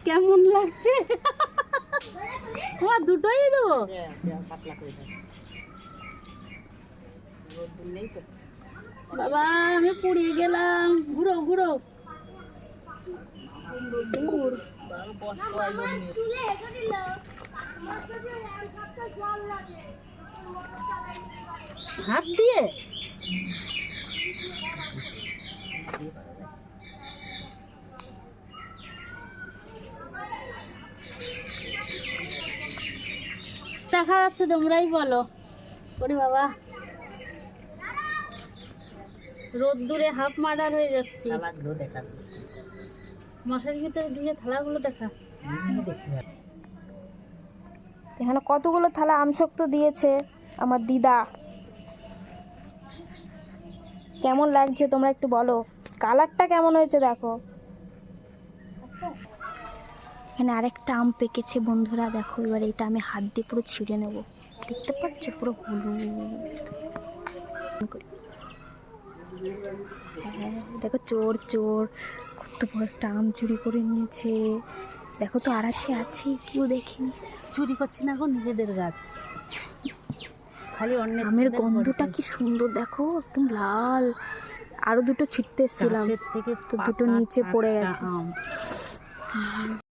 কেমন লাগছে? তোমার দুটোই দেবো। বাবা আমি পুড়িয়ে গেলাম। ঘুরো ঘুরো। হাত দিয়ে দেখা যাচ্ছে, তোমরাই বলো। ওরে বাবা, রোদ্দুরে হাফ মার্ডার হয়ে যাচ্ছে। মশারির ভিতরে দিয়ে থালাগুলো দেখা। এখানে কতগুলো থালা আমশক্ত দিয়েছে আমার দিদা। কেমন লাগছে তোমরা একটু বলো, কালারটা কেমন হয়েছে দেখো। এখানে আরেকটা আম পেকেছে বন্ধুরা, দেখো। এবার এটা আমি হাত দিয়ে পুরো ছিঁড়ে নেব। দেখতে পাচ্ছ পুরো হলুদ। দেখো চোর চোর, কত বড় একটা আম চুরি করে নিয়েছে। দেখো তো আর আছে কেউ দেখেনি। চুরি করছি না গো, নিজেদের গাছ। খালি অন্য আমের গন্ধটা কি সুন্দর, দেখো একদম লাল। আরো দুটো ছিটতে এসেছিলাম, থেকে তো দুটো নিচে পড়ে গেছে।